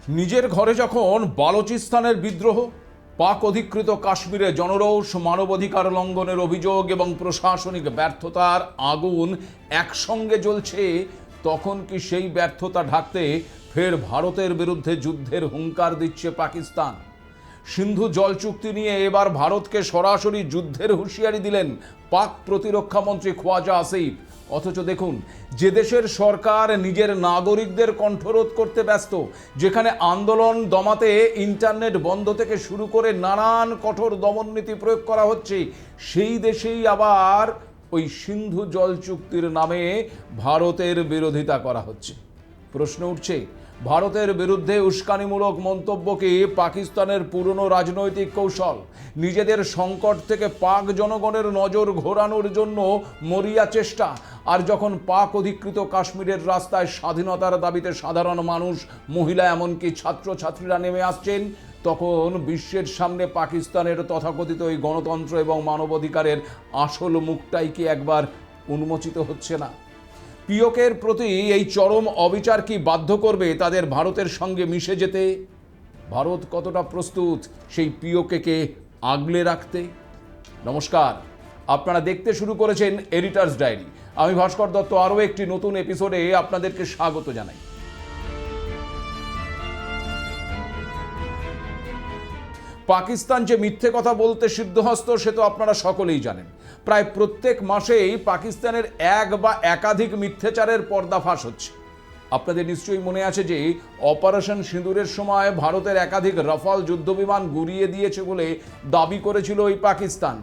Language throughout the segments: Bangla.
নিজের ঘরে যখন বালুচিস্তানের বিদ্রোহ, পাক অধিকৃত কাশ্মীরে জনরোষ, মানবাধিকার লঙ্ঘনের অভিযোগ এবং প্রশাসনিক ব্যর্থতার আগুন একসঙ্গে জ্বলছে, তখন কি সেই ব্যর্থতা ঢাকতে ফের ভারতের বিরুদ্ধে যুদ্ধের হুঙ্কার দিচ্ছে পাকিস্তান? সিন্ধু জল চুক্তি নিয়ে এবার ভারতকে সরাসরি যুদ্ধের হুঁশিয়ারি দিলেন পাক প্রতিরক্ষা মন্ত্রী খ্বাজা আসিফ। অথচ দেখুন, যে দেশের সরকার নিজের নাগরিকদের কণ্ঠরোধ করতে ব্যস্ত, যেখানে আন্দোলন দমাতে ইন্টারনেট বন্ধ থেকে শুরু করে নানান কঠোর দমননীতি প্রয়োগ করা হচ্ছে, সেই দেশেই আবার ওই সিন্ধু জল চুক্তির নামে ভারতের বিরোধিতা করা হচ্ছে। প্রশ্ন উঠছে, ভারতের বিরুদ্ধে উস্কানিমূলক মন্তব্য কি পাকিস্তানের পুরনো রাজনৈতিক কৌশল, নিজেদের সংকট থেকে পাক জনগণের নজর ঘোরানোর জন্য মরিয়া চেষ্টা? আর যখন পাক অধিকৃত কাশ্মীরের রাস্তায় স্বাধীনতার দাবিতে সাধারণ মানুষ, মহিলা, এমনকি ছাত্রছাত্রীরা নেমে আসছেন, তখন বিশ্বের সামনে পাকিস্তানের তথাকথিত এই গণতন্ত্র এবং মানবাধিকারের আসল মুখটাই কি একবার উন্মোচিত হচ্ছে না? পিওকের প্রতি এই চরম অবিচার কি বাধ্য করবে তাদের ভারতের সঙ্গে মিশে যেতে? ভারত কতটা প্রস্তুত সেই পিওকে আগলে রাখতে? নমস্কার, আপনারা দেখতে শুরু করেছেন এডিটার্স ডায়েরি। আমি ভাস্কর দত্ত আরও একটি নতুন এপিসোডে আপনাদেরকে স্বাগত জানাই। পাকিস্তান যে মিথ্যে কথা বলতে সিদ্ধহস্ত, সে তো আপনারা সকলেই জানেন। প্রায় প্রত্যেক মাসেই পাকিস্তানের এক বা একাধিক মিথ্যাচারের পর্দাফাশ হচ্ছে। আপনাদের নিশ্চয়ই মনে আছে যে অপারেশন সিঁদুরের সময় ভারতের একাধিক রাফাল যুদ্ধবিমান গুড়িয়ে দিয়েছে বলে দাবি করেছিল ওই পাকিস্তান।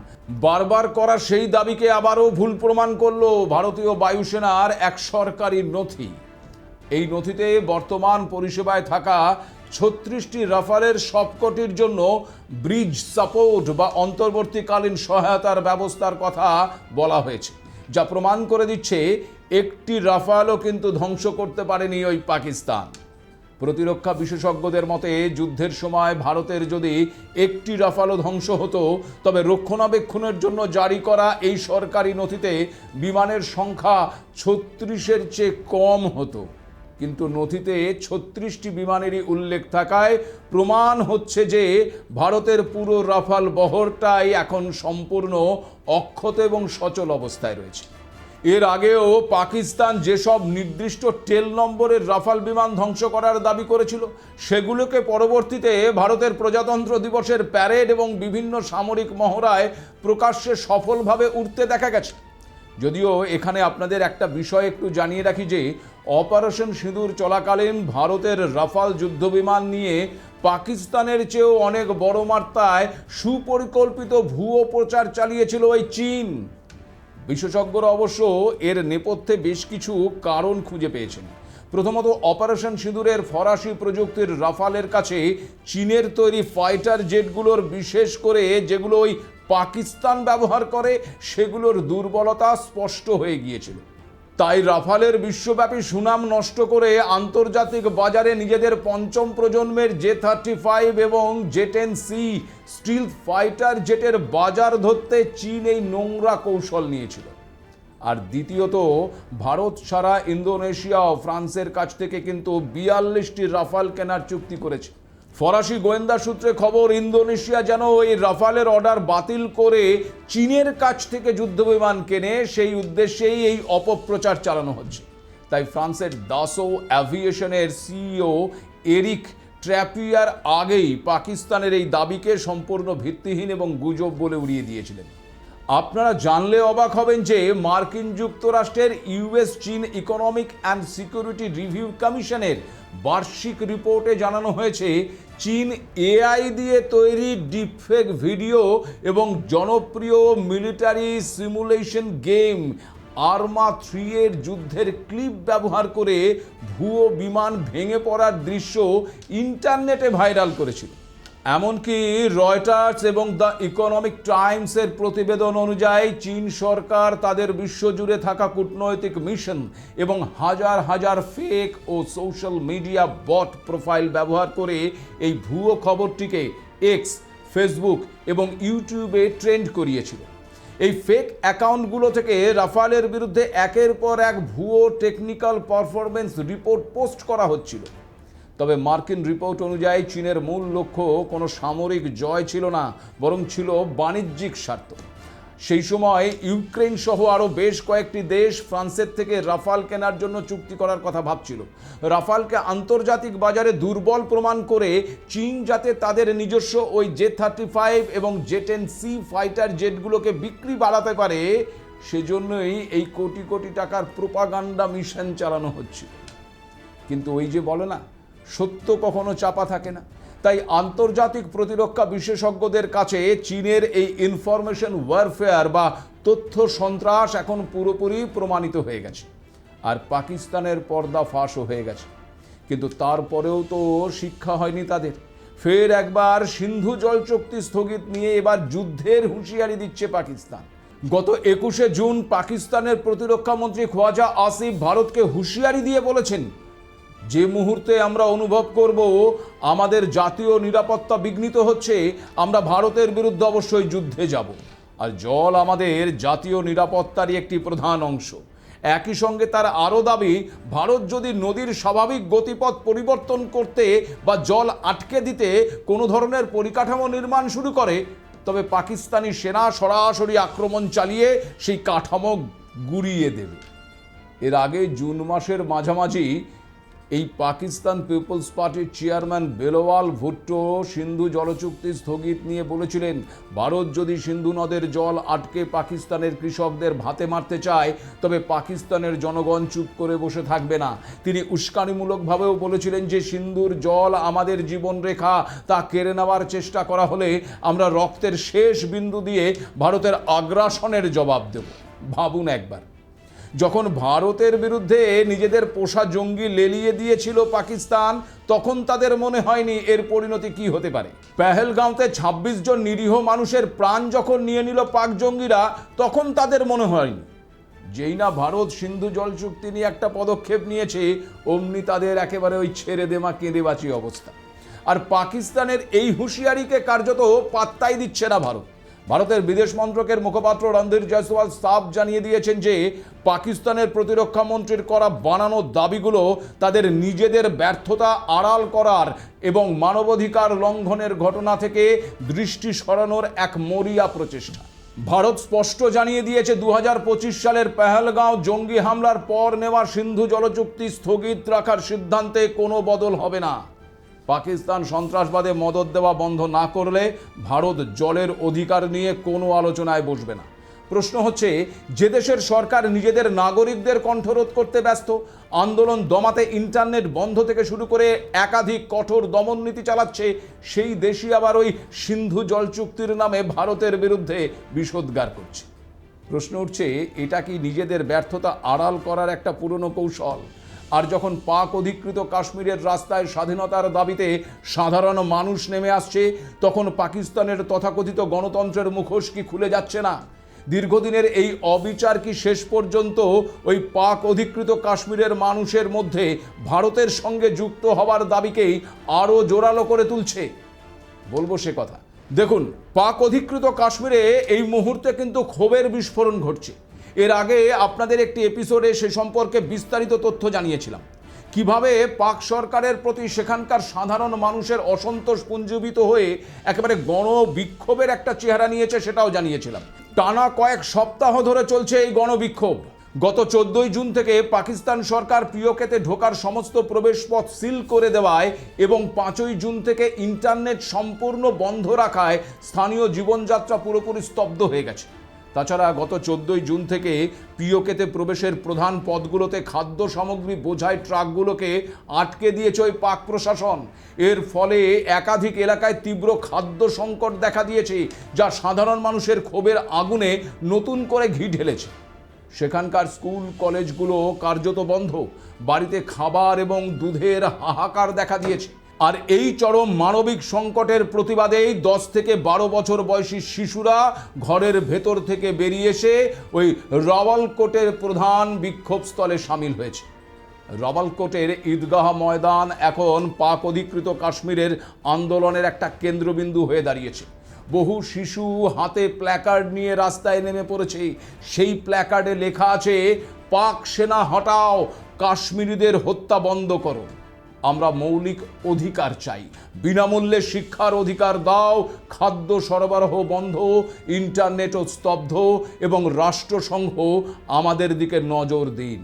বারবার করা সেই দাবিকে আবারও ভুল প্রমাণ করল ভারতীয় বায়ুসেনার এক সরকারি নথি। এই নথিতে বর্তমান পরিষেবায় থাকা 36টি রাফালের সবকটির জন্য ব্রিজ সাপোর্ট বা অন্তর্বর্তীকালীন সহায়তার ব্যবস্থার কথা বলা হয়েছে, যা প্রমাণ করে দিচ্ছে একটি রাফালও কিন্তু ধ্বংস করতে পারেনি ওই পাকিস্তান। প্রতিরক্ষা বিশেষজ্ঞদের মতে, যুদ্ধের সময় ভারতের যদি একটি রাফালও ধ্বংস হতো, তবে রক্ষণাবেক্ষণের জন্য জারি করা এই সরকারি নথিতে বিমানের সংখ্যা 36-এর চেয়ে কম হতো। কিন্তু নথিতে 36টি বিমানেরই উল্লেখ থাকায় প্রমাণ হচ্ছে যে ভারতের পুরো রাফাল বহরটাই এখন সম্পূর্ণ অক্ষত এবং সচল অবস্থায় রয়েছে। এর আগেও পাকিস্তান যেসব নির্দিষ্ট টেল নম্বরের রাফাল বিমান ধ্বংস করার দাবি করেছিল, সেগুলোকে পরবর্তীতে ভারতের প্রজাতন্ত্র দিবসের প্যারেড এবং বিভিন্ন সামরিক মহড়ায় প্রকাশ্যে সফলভাবে উঠতে দেখা গেছে। যদিও এখানে আপনাদের একটা বিষয় একটু জানিয়ে রাখি যে অপারেশন সিঁদুর চলাকালীন ভারতের রাফাল যুদ্ধবিমান নিয়ে পাকিস্তানের চেয়েও অনেক বড় মাত্রায় সুপরিকল্পিত ভুয়ো প্রচার চালিয়েছিল ওই চীন। বিশেষজ্ঞরা অবশ্য এর নেপথ্যে বেশ কিছু কারণ খুঁজে পেয়েছেন। প্রথমত, অপারেশন সিঁদুরের ফরাসি প্রযুক্তির রাফালের কাছে চীনের তৈরি ফাইটার জেটগুলোর, বিশেষ করে যেগুলো ওই পাকিস্তান ব্যবহার করে, সেগুলোর দুর্বলতা স্পষ্ট হয়ে গিয়েছিল। তাই রাফালের বিশ্বব্যাপী সুনাম নষ্ট করে আন্তর্জাতিক বাজারে নিজেদের পঞ্চম প্রজন্মের J-35 এবং J-10C স্টিলথ ফাইটার জেটের বাজার ধরতে চীন এই নোংরা কৌশল নিয়েছিল। আর দ্বিতীয়ত, ভারত ছাড়া ইন্দোনেশিয়া ও ফ্রান্সের কাছ থেকে কিন্তু 42টি রাফাল কেনার চুক্তি করেছে। ফরাসি গোয়েন্দা সূত্রে খবর, ইন্দোনেশিয়া যেন এই রাফালের অর্ডার বাতিল করে চীনের কাছ থেকে যুদ্ধবিমান কেনে, সেই উদ্দেশ্যেই এই অপপ্রচার চালানো হচ্ছে। তাই ফ্রান্সের দাসো অ্যাভিয়েশনের সিইও এরিক ট্র্যাপিয়ার আগেই পাকিস্তানের এই দাবিকে সম্পূর্ণ ভিত্তিহীন এবং গুজব বলে উড়িয়ে দিয়েছিলেন। আপনারা জানলে অবাক হবেন যে মার্কিন যুক্তরাষ্ট্রের ইউএস চীন ইকোনমিক অ্যান্ড সিকিউরিটি রিভিউ কমিশনের বার্ষিক রিপোর্টে জানানো হয়েছে, চীন এআই দিয়ে তৈরি ডিপফেক ভিডিও এবং জনপ্রিয় মিলিটারি সিমুলেশন গেম আর্মা 3 এর যুদ্ধের ক্লিপ ব্যবহার করে ভুয়ো বিমান ভেঙে পড়ার দৃশ্য ইন্টারনেটে ভাইরাল করেছিল। এমনকি রয়টার্স এবং দ্য ইকোনমিক টাইমসের প্রতিবেদন অনুযায়ী চীন সরকার তাদের বিশ্বজুড়ে থাকা কূটনৈতিক মিশন এবং হাজার হাজার ফেক ও সোশ্যাল মিডিয়া বট প্রোফাইল ব্যবহার করে এই ভুয়ো খবরটিকে এক্স, ফেসবুক এবং ইউটিউবে ট্রেন্ড করিয়েছিল। এই ফেক অ্যাকাউন্টগুলো থেকে রাফালের বিরুদ্ধে একের পর এক ভুয়ো টেকনিক্যাল পারফরমেন্স রিপোর্ট পোস্ট করা হচ্ছিল। তবে মার্কিন রিপোর্ট অনুযায়ী চীনের মূল লক্ষ্য কোনো সামরিক জয় ছিল না, বরং ছিল বাণিজ্যিক স্বার্থ। সেই সময় ইউক্রেন সহ আরও বেশ কয়েকটি দেশ ফ্রান্সের থেকে রাফাল কেনার জন্য চুক্তি করার কথা ভাবছিল। রাফালকে আন্তর্জাতিক বাজারে দুর্বল প্রমাণ করে চীন যাতে তাদের নিজস্ব ওই J-35 এবং J-10C ফাইটার জেটগুলোকে বিক্রি বাড়াতে পারে, সেজন্যই এই কোটি কোটি টাকার প্রোপাগান্ডা মিশন চালানো হচ্ছিল। কিন্তু ওই যে বলে না, সত্য কখনো চাপা থাকে না। তাই আন্তর্জাতিক প্রতিরক্ষা বিশেষজ্ঞদের কাছে চীনের এই ইনফরমেশন ওয়ারফেয়ার বা তথ্য সন্ত্রাস এখন পুরোপুরি প্রমাণিত হয়ে গেছে, আর পাকিস্তানের পর্দা ফাঁসও হয়ে গেছে। কিন্তু তারপরেও তো শিক্ষা হয়নি তাদের। ফের একবার সিন্ধু জল চুক্তি স্থগিত নিয়ে এবার যুদ্ধের হুঁশিয়ারি দিচ্ছে পাকিস্তান। গত 21শে জুন পাকিস্তানের প্রতিরক্ষা মন্ত্রী খ্বাজা আসিফ ভারতকে হুঁশিয়ারি দিয়ে বলেছেন, যে মুহূর্তে আমরা অনুভব করব আমাদের জাতীয় নিরাপত্তা বিঘ্নিত হচ্ছে, আমরা ভারতের বিরুদ্ধে অবশ্যই যুদ্ধে যাব। আর জল আমাদের জাতীয় নিরাপত্তারই একটি প্রধান অংশ। একই সঙ্গে তার আরও দাবি, ভারত যদি নদীর স্বাভাবিক গতিপথ পরিবর্তন করতে বা জল আটকে দিতে কোনো ধরনের পরিকাঠামো নির্মাণ শুরু করে, তবে পাকিস্তানি সেনা সরাসরি আক্রমণ চালিয়ে সেই কাঠামো গুঁড়িয়ে দেবে। এর আগে জুন মাসের মাঝামাঝি এই পাকিস্তান পিপলস পার্টির চেয়ারম্যান বেলওয়াল ভুট্টো সিন্ধু জলচুক্তি স্থগিত নিয়ে বলেছিলেন, ভারত যদি সিন্ধু নদের জল আটকে পাকিস্তানের কৃষকদের ভাতে মারতে চায়, তবে পাকিস্তানের জনগণ চুপ করে বসে থাকবে না। তিনি উস্কানিমূলকভাবেও বলেছিলেন যে সিন্ধুর জল আমাদের জীবনরেখা, তা কেড়ে নেওয়ার চেষ্টা করা হলে আমরা রক্তের শেষ বিন্দু দিয়ে ভারতের আগ্রাসনের জবাব দেব। ভাবুন একবার, যখন ভারতের বিরুদ্ধে নিজেদের পোষা জঙ্গি লেলিয়ে দিয়েছিল পাকিস্তান, তখন তাদের মনে হয়নি এর পরিণতি কি হতে পারে। পেহেলগাঁওতে 26 জন নিরীহ মানুষের প্রাণ যখন নিয়ে নিল পাক জঙ্গিরা, তখন তাদের মনে হয়নি। যেই না ভারত সিন্ধু জল চুক্তি নিয়ে একটা পদক্ষেপ নিয়েছে, অমনি তাদের একেবারে ওই ছেড়ে দেমা কেঁদে বাঁচি অবস্থা। আর পাকিস্তানের এই হুঁশিয়ারিকে কার্যত পাত্তাই দিচ্ছে না ভারত। ভারতের বিদেশ মন্ত্রকের মুখপাত্র রণধীর জয়সওয়াল সাফ জানিয়ে দিয়েছেন যে পাকিস্তানের প্রতিরক্ষা মন্ত্রীর করা বানানো দাবিগুলো তাদের নিজেদের ব্যর্থতা আড়াল করার এবং মানবাধিকার লঙ্ঘনের ঘটনা থেকে দৃষ্টি সরানোর এক মরিয়া প্রচেষ্টা। ভারত স্পষ্ট জানিয়ে দিয়েছে 2025 সালের পেহেলগাঁও জঙ্গি হামলার পর নেওয়া সিন্ধু জলচুক্তি স্থগিত রাখার সিদ্ধান্তে কোনো বদল হবে না। পাকিস্তান সন্ত্রাসবাদে মদদ দেওয়া বন্ধ না করলে ভারত জলের অধিকার নিয়ে কোনো আলোচনায় বসবে না। প্রশ্ন হচ্ছে, যে দেশের সরকার নিজেদের নাগরিকদের কণ্ঠরোধ করতে ব্যস্ত, আন্দোলন দমাতে ইন্টারনেট বন্ধ থেকে শুরু করে একাধিক কঠোর দমন নীতি চালাচ্ছে, সেই দেশই আবার ওই সিন্ধু জল চুক্তির নামে ভারতের বিরুদ্ধে বিষোদ্গার করছে। প্রশ্ন উঠছে, এটা কি নিজেদের ব্যর্থতা আড়াল করার একটা পুরনো কৌশল? আর যখন পাক অধিকৃত কাশ্মীরের রাস্তায় স্বাধীনতার দাবিতে সাধারণ মানুষ নেমে আসছে, তখন পাকিস্তানের তথাকথিত গণতন্ত্রের মুখোশ কি খুলে যাচ্ছে না? দীর্ঘদিনের এই অবিচার কি শেষ পর্যন্ত ওই পাক অধিকৃত কাশ্মীরের মানুষের মধ্যে ভারতের সঙ্গে যুক্ত হওয়ার দাবিকেই আরও জোরালো করে তুলছে? বলবো সে কথা। দেখুন, পাক অধিকৃত কাশ্মীরে এই মুহূর্তে কিন্তু ক্ষোভের বিস্ফোরণ ঘটছে। এর আগে আপনাদের একটি এপিসোডে সে সম্পর্কে বিস্তারিত তথ্য জানিয়েছিলাম। কিভাবে পাক সরকারের প্রতি সেখানকার সাধারণ মানুষের অসন্তোষ পুঞ্জীবিত হয়ে একেবারে গণবিক্ষোভের একটা চেহারা নিয়েছে, সেটাও জানিয়েছিলাম। টানা কয়েক সপ্তাহ ধরে চলছে এই গণবিক্ষোভ। গত 14 জুন থেকে পাকিস্তান সরকার পিওকেতে ঢোকার সমস্ত প্রবেশপথ সিল করে দেওয়ায় এবং 5ই জুন থেকে ইন্টারনেট সম্পূর্ণ বন্ধ রাখায় স্থানীয় জীবনযাত্রা পুরোপুরি স্তব্ধ হয়ে গেছে। তাছাড়া গত 14 জুন থেকে পিওকেতে প্রবেশের প্রধান পথগুলোতে খাদ্য সামগ্রী বোঝাই ট্রাকগুলোকে আটকে দিয়েছে ওই পাক প্রশাসন। এর ফলে একাধিক এলাকায় তীব্র খাদ্য সংকট দেখা দিয়েছে, যা সাধারণ মানুষের ক্ষোভের আগুনে নতুন করে ঘি ঢেলেছে। সেখানকার স্কুল কলেজগুলো কার্যত বন্ধ, বাড়িতে খাবার এবং দুধের হাহাকার দেখা দিয়েছে। আর এই চরম মানবিক সংকটের প্রতিবাদেই 10 থেকে 12 বছর বয়সী শিশুরা ঘরের ভেতর থেকে বেরিয়ে এসে ওই রাওয়ালকোটের প্রধান বিক্ষোভস্থলে সামিল হয়েছে। রাওয়ালকোটের ঈদগাহ ময়দান এখন পাক অধিকৃত কাশ্মীরের আন্দোলনের একটা কেন্দ্রবিন্দু হয়ে দাঁড়িয়েছে। বহু শিশু হাতে প্ল্যাকার্ড নিয়ে রাস্তায় নেমে পড়েছে। সেই প্ল্যাকার্ডে লেখা আছে, পাক সেনা হটাও, কাশ্মীরিদের হত্যা বন্ধ করো। আমরা মৌলিক অধিকার চাই, বিনামূল্যে শিক্ষার অধিকার দাও, খাদ্য সরবরাহ বন্ধ, ইন্টারনেটও স্তব্ধ এবং রাষ্ট্রসংঘ আমাদের দিকে নজর দিন।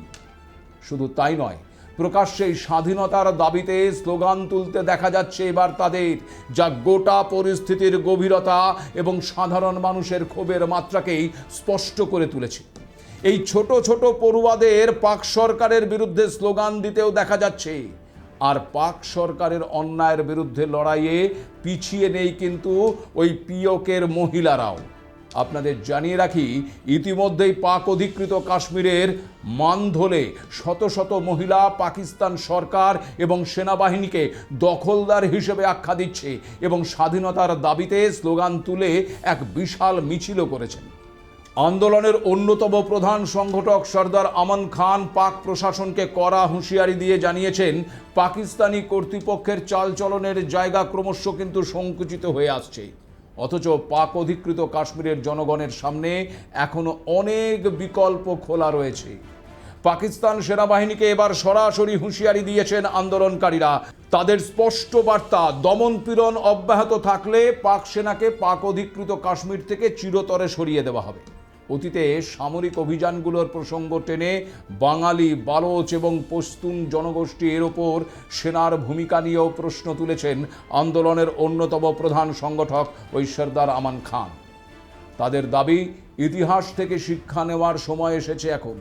শুধু তাই নয়, প্রকাশ্যে স্বাধীনতার দাবিতে স্লোগান তুলতে দেখা যাচ্ছে এবার তাদের, যা গোটা পরিস্থিতির গভীরতা এবং সাধারণ মানুষের ক্ষোভের মাত্রাকেই স্পষ্ট করে তুলেছে। এই ছোট ছোট পড়ুয়াদের পাক সরকারের বিরুদ্ধে স্লোগান দিতেও দেখা যাচ্ছে। আর পাক সরকারের অন্যায়ের বিরুদ্ধে লড়াইয়ে পিছিয়ে নেই কিন্তু ওই পিওকের মহিলারাও। আপনাদের জানিয়ে রাখি, ইতিমধ্যেই পাক অধিকৃত কাশ্মীরের মানধোলে শত শত মহিলা পাকিস্তান সরকার এবং সেনাবাহিনীকে দখলদার হিসেবে আখ্যা দিচ্ছে এবং স্বাধীনতার দাবিতে স্লোগান তুলে এক বিশাল মিছিলও করেছেন। আন্দোলনের অন্যতম প্রধান সংগঠক সর্দার আমান খান পাক প্রশাসনকে কড়া হুঁশিয়ারি দিয়ে জানিয়েছেন, পাকিস্তানি কর্তৃপক্ষের চালচলনের জায়গা ক্রমশ কিন্তু সংকুচিত হয়ে আসছে। অথচ পাক অধিকৃত কাশ্মীরের জনগণের সামনে এখনো অনেক বিকল্প খোলা রয়েছে। পাকিস্তান সেনাবাহিনীকে এবার সরাসরি হুঁশিয়ারি দিয়েছেন আন্দোলনকারীরা। তাদের স্পষ্ট বার্তা, দমনপীড়ন অব্যাহত থাকলে পাক সেনাকে পাক অধিকৃত কাশ্মীর থেকে চিরতরে সরিয়ে দেওয়া হবে। অতীতে সামরিক অভিযানগুলোর প্রসঙ্গ টেনে বাঙালি, বালোচ এবং পশতুন জনগোষ্ঠী এর ওপর সেনার ভূমিকা নিয়েও প্রশ্ন তুলেছেন আন্দোলনের অন্যতম প্রধান সংগঠক ওই সর্দার আমান খান। তাদের দাবি, ইতিহাস থেকে শিক্ষা নেওয়ার সময় এসেছে এখন।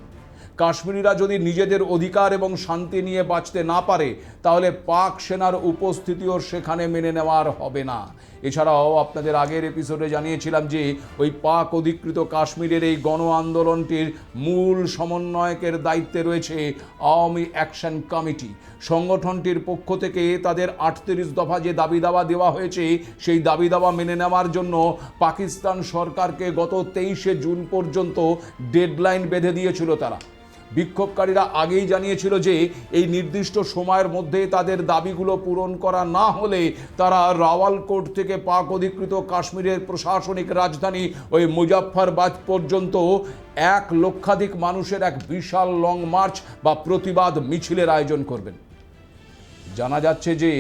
কাশ্মীরিরা যদি নিজেদের অধিকার এবং শান্তি নিয়ে বাঁচতে না পারে, তাহলে পাক সেনার উপস্থিতিও সেখানে মেনে নেওয়ার হবে না। এছাড়াও আপনাদের আগের এপিসোডে জানিয়েছিলাম যে ওই পাক অধিকৃত কাশ্মীরের এই গণ আন্দোলনটির মূল সমন্বয়কের দায়িত্বে রয়েছে আওয়ামী অ্যাকশন কমিটি। সংগঠনটির পক্ষ থেকে তাদের 38 দফা যে দাবি দাওয়া দেওয়া হয়েছে, সেই দাবি দাওয়া মেনে নেওয়ার জন্য পাকিস্তান সরকারকে গত 23শে জুন পর্যন্ত ডেডলাইন বেঁধে দিয়েছিল তারা। বিক্ষোভকারীরা আগেই জানিয়েছিল যে এই নির্দিষ্ট সময়ের মধ্যে তাদের দাবিগুলো পূরণ করা না হলে তারা রাওয়ালকোট থেকে পাক অধিকৃত কাশ্মীরের প্রশাসনিক রাজধানী ওই মুজাফফরবাদ পর্যন্ত 1 লক্ষাধিক মানুষের এক বিশাল লং মার্চ বা প্রতিবাদ মিছিলের আয়োজন করবেন। জানা যাচ্ছে যে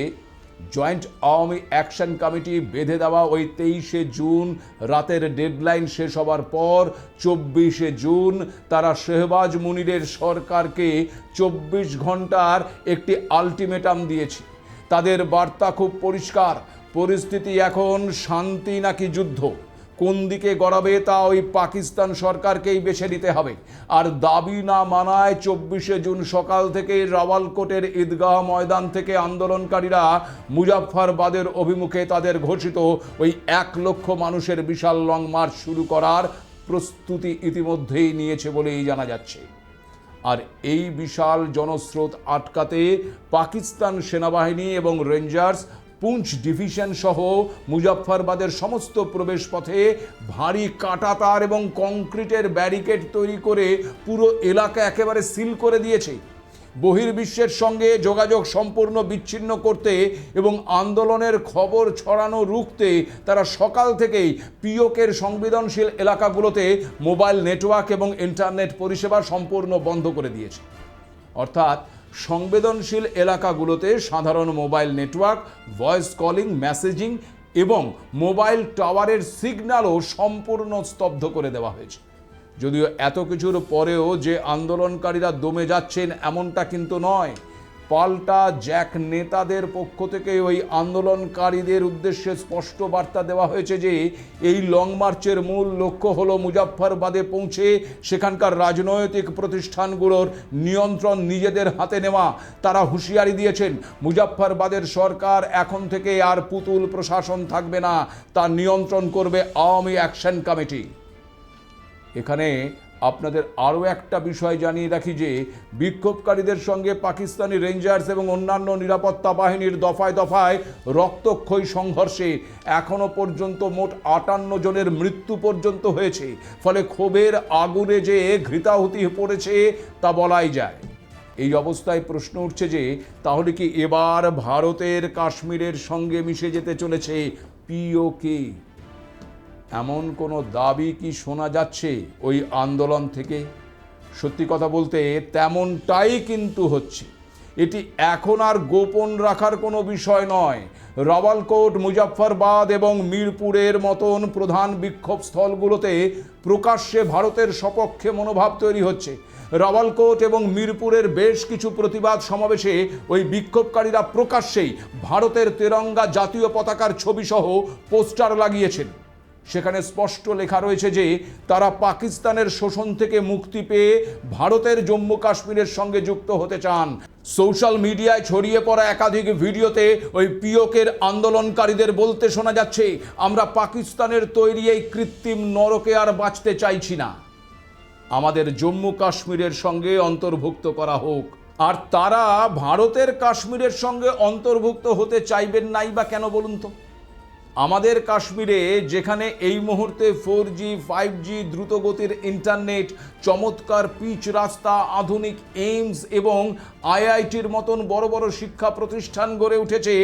জয়েন্ট আওয়ামী অ্যাকশন কমিটি বেঁধে দেওয়া ওই 23শে জুন রাতের ডেডলাইন শেষ হবার পর 24শে জুন তারা শেহবাজ মুনিরের সরকারকে 24 ঘন্টার একটি আলটিমেটাম দিয়েছে। তাদের বার্তা খুব পরিষ্কার, পরিস্থিতি এখন শান্তি নাকি যুদ্ধ, কোন দিকে গড়াবে তা ওই পাকিস্তান সরকারকেই বেছে নিতে হবে। আর দাবি না মানায় 24শে জুন সকাল থেকে রাওয়ালকোটের ঈদগাহ ময়দান থেকে আন্দোলনকারীরা মুজাফফরবাদের অভিমুখে তাদের ঘোষিত ওই 1 লক্ষ মানুষের বিশাল লং মার্চ শুরু করার প্রস্তুতি ইতিমধ্যেই নিয়েছে বলেই জানা যাচ্ছে। আর এই বিশাল জনস্রোত আটকাতে পাকিস্তান সেনাবাহিনী এবং রেঞ্জার্স পুঞ্চ ডিভিশন সহ মুজাফফরবাদের সমস্ত প্রবেশপথে ভারী কাঁটাতার এবং কংক্রিটের ব্যারিকেড তৈরি করে পুরো এলাকা একেবারে সিল করে দিয়েছে। বহির্বিশ্বের সঙ্গে যোগাযোগ সম্পূর্ণ বিচ্ছিন্ন করতে এবং আন্দোলনের খবর ছড়ানো রুখতে তারা সকাল থেকেই পিওকের সংবেদনশীল এলাকাগুলোতে মোবাইল নেটওয়ার্ক এবং ইন্টারনেট পরিষেবা সম্পূর্ণ বন্ধ করে দিয়েছে। অর্থাৎ সংবেদনশীল এলাকাগুলোতে সাধারণ mobile network, voice calling, messaging এবং মোবাইল টাওয়ারের সিগন্যালও সম্পূর্ণ স্তব্ধ করে দেওয়া হয়েছে। যদিও এত কিছুর পরেও যে আন্দোলনকারীরা দমে যাচ্ছেন এমনটা কিন্তু নয়। পাল্টা জ্যাক নেতাদের পক্ষ থেকে ওই আন্দোলনকারীদের উদ্দেশ্যে স্পষ্ট বার্তা দেওয়া হয়েছে যে এই লং মার্চের মূল লক্ষ্য হলো মুজাফফরবাদে পৌঁছে সেখানকার রাজনৈতিক প্রতিষ্ঠানগুলোর নিয়ন্ত্রণ নিজেদের হাতে নেওয়া। তারা হুঁশিয়ারি দিয়েছেন, মুজাফফরবাদের সরকার এখন থেকে আর পুতুল প্রশাসন থাকবে না, তা নিয়ন্ত্রণ করবে আওয়ামী অ্যাকশন কমিটি। এখানে আপনাদের আরও একটা বিষয় জানিয়ে রাখি যে বিক্ষোভকারীদের সঙ্গে পাকিস্তানি রেঞ্জার্স এবং অন্যান্য নিরাপত্তা বাহিনীর দফায় দফায় রক্তক্ষয়ী সংঘর্ষে এখনও পর্যন্ত মোট 58 জনের মৃত্যু পর্যন্ত হয়েছে। ফলে ক্ষোভের আগুনে যে ঘৃতাহুতি পড়েছে তা বলাই যায়। এই অবস্থায় প্রশ্ন উঠছে যে তাহলে কি এবার ভারতের কাশ্মীরের সঙ্গে মিশে যেতে চলেছে পিওকে? এমন কোনো দাবি কি শোনা যাচ্ছে ওই আন্দোলন থেকে? সত্যি কথা বলতে তেমনটাই কিন্তু হচ্ছে। এটি এখন আর গোপন রাখার কোনো বিষয় নয়। রাওয়ালকোট, মুজাফফরবাদ এবং মিরপুরের মতন প্রধান বিক্ষোভস্থলগুলোতে প্রকাশ্যে ভারতের সপক্ষে মনোভাব তৈরি হচ্ছে। রাওয়ালকোট এবং মিরপুরের বেশ কিছু প্রতিবাদ সমাবেশে ওই বিক্ষোভকারীরা প্রকাশ্যেই ভারতের তেরঙ্গা, জাতীয় পতাকার ছবিসহ পোস্টার লাগিয়েছেন। সেখানে স্পষ্ট লেখা রয়েছে যে তারা পাকিস্তানের শোষণ থেকে মুক্তি পেয়ে ভারতের জম্মু কাশ্মীরের সঙ্গে যুক্ত হতে চান। সোশ্যাল মিডিয়ায় ছড়িয়ে পড়া একাধিক ভিডিওতে ওই পিওকের আন্দোলনকারীদের বলতে শোনা যাচ্ছে, আমরা পাকিস্তানের তৈরি এই কৃত্রিম নরকে আর বাঁচতে চাইছি না, আমাদের জম্মু কাশ্মীরের সঙ্গে অন্তর্ভুক্ত করা হোক। আর তারা ভারতের কাশ্মীরের সঙ্গে অন্তর্ভুক্ত হতে চাইবেন নাই বা কেন বলুন তো? আমাদের কাশ্মীরে যেখানে এই মুহূর্তে 4G 5G দ্রুতগতির ইন্টারনেট, চমৎকার পিচ রাস্তা, আধুনিক এইমস এবং IITর মতন বড় বড় শিক্ষা প্রতিষ্ঠান গড়ে উঠেছে,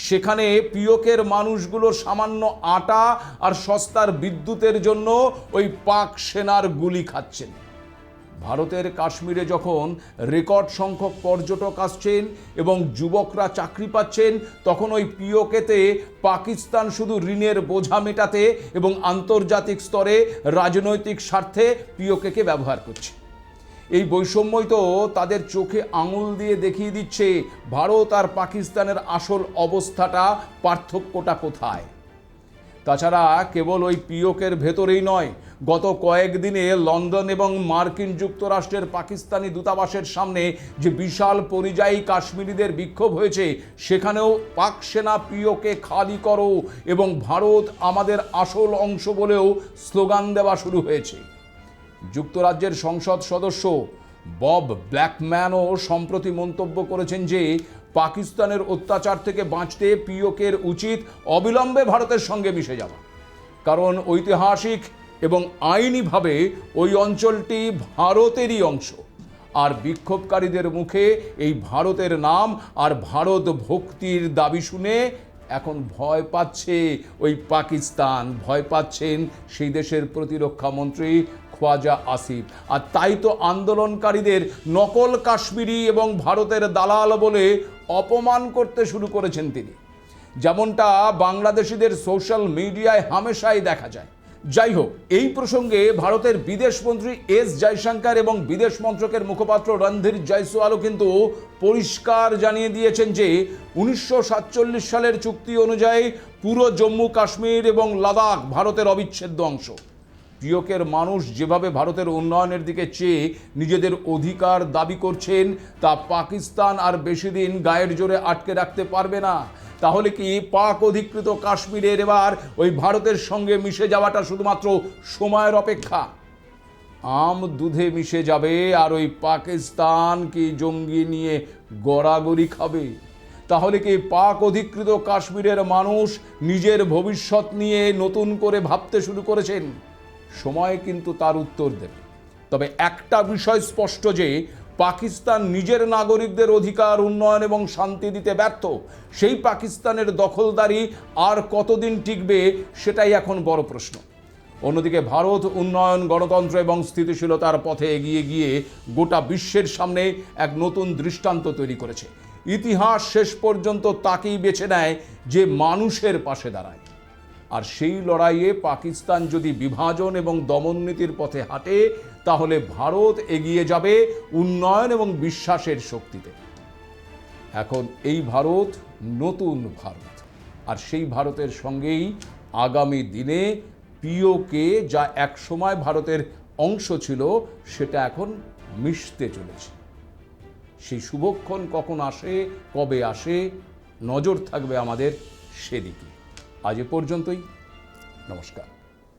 সেখানে পিওকের মানুষগুলো সামান্য আটা আর সস্তার বিদ্যুতের জন্য ওই পাক সেনার গুলি খাচ্ছেন। ভারতের কাশ্মীরে যখন রেকর্ড সংখ্যক পর্যটক আসছেন এবং যুবকরা চাকরি পাচ্ছেন, তখন ওই পিওকেতে পাকিস্তান শুধু ঋণের বোঝা মেটাতে এবং আন্তর্জাতিক স্তরে রাজনৈতিক স্বার্থে পিওকেকে ব্যবহার করছে। এই বৈষম্যই তো তাদের চোখে আঙুল দিয়ে দেখিয়ে দিচ্ছে ভারত আর পাকিস্তানের আসল অবস্থাটা, পার্থক্যটা কোথায়। তাছাড়া কেবল ওই পিওকের ভেতরেই নয়, গত কয়েকদিনে লন্ডন এবং মার্কিন যুক্তরাষ্ট্রের পাকিস্তানি দূতাবাসের সামনে যে বিশাল পরিযায়ী কাশ্মীরিদের বিক্ষোভ হয়েছে, সেখানেও পাক সেনা পিওকে খালি করো এবং ভারত আমাদের আসল অংশ বলেও স্লোগান দেওয়া শুরু হয়েছে। যুক্তরাজ্যের সংসদ সদস্য বব ব্ল্যাকম্যানও সম্প্রতি মন্তব্য করেছেন যে পাকিস্তানের অত্যাচার থেকে বাঁচতে পিওকের উচিত অবিলম্বে ভারতের সঙ্গে মিশে যাওয়া, কারণ ঐতিহাসিক এবং আইনিভাবে ওই অঞ্চলটি ভারতেরই অংশ। আর বিক্ষোভকারীদের মুখে এই ভারতের নাম আর ভারত ভক্তির দাবি শুনে এখন ভয় পাচ্ছে ওই পাকিস্তান, ভয় পাচ্ছেন সেই দেশের প্রতিরক্ষা মন্ত্রী খ্বাজা আসিফ। আর তাই তো আন্দোলনকারীদের নকল কাশ্মীরি এবং ভারতের দালাল বলে অপমান করতে শুরু করেছেন তিনি, যেমনটা বাংলাদেশিদের সোশ্যাল মিডিয়ায় হামেশাই দেখা যায়। যাই হোক, এই প্রসঙ্গে ভারতের বিদেশমন্ত্রী এস জয়শঙ্কর এবং বিদেশ মন্ত্রকের মুখপাত্র রণধীর জয়সওয়ালও কিন্তু পরিষ্কার জানিয়ে দিয়েছেন যে 1947 সালের চুক্তি অনুযায়ী পুরো জম্মু কাশ্মীর এবং লাদাখ ভারতের অবিচ্ছেদ্য অংশ। পিওকের মানুষ যেভাবে ভারতের উন্নয়নের দিকে চেয়ে নিজেদের অধিকার দাবি করছেন, তা পাকিস্তান আর বেশি দিন গায়ের জোরে আটকে রাখতে পারবে না। তাহলে কি পাক অধিকৃত কাশ্মীরের এবার ওই ভারতের সঙ্গে মিশে যাওয়াটা শুধুমাত্র সময়ের অপেক্ষা? আম দুধে মিশে যাবে আর ওই পাকিস্তান কি জঙ্গি নিয়ে গড়াগড়ি খাবে? তাহলে কি পাক অধিকৃত কাশ্মীরের মানুষ নিজের ভবিষ্যৎ নিয়ে নতুন করে ভাবতে শুরু করেছেন? সময় কিন্তু তার উত্তর দেবে। তবে একটা বিষয় স্পষ্ট যে পাকিস্তান নিজের নাগরিকদের অধিকার, উন্নয়ন এবং শান্তি দিতে ব্যর্থ। সেই পাকিস্তানের দখলদারি আর কতদিন টিকবে, সেটাই এখন বড় প্রশ্ন। অন্যদিকে ভারত উন্নয়ন, গণতন্ত্র এবং স্থিতিশীলতার পথে এগিয়ে গিয়ে গোটা বিশ্বের সামনে এক নতুন দৃষ্টান্ত তৈরি করেছে। ইতিহাস শেষ পর্যন্ত তাকেই বেছে নেয় যে মানুষের পাশে দাঁড়ায়। আর সেই লড়াইয়ে পাকিস্তান যদি বিভাজন এবং দমননীতির পথে হাঁটে, তাহলে ভারত এগিয়ে যাবে উন্নয়ন এবং বিশ্বাসের শক্তিতে। এখন এই ভারত নতুন ভারত, আর সেই ভারতের সঙ্গেই আগামী দিনে পিওকে, যা একসময় ভারতের অংশ ছিল, সেটা এখন মিশতে চলেছে। সেই শুভক্ষণ কখন আসে, কবে আসে, নজর থাকবে আমাদের সেদিকে। আজ এ পর্যন্তই। নমস্কার।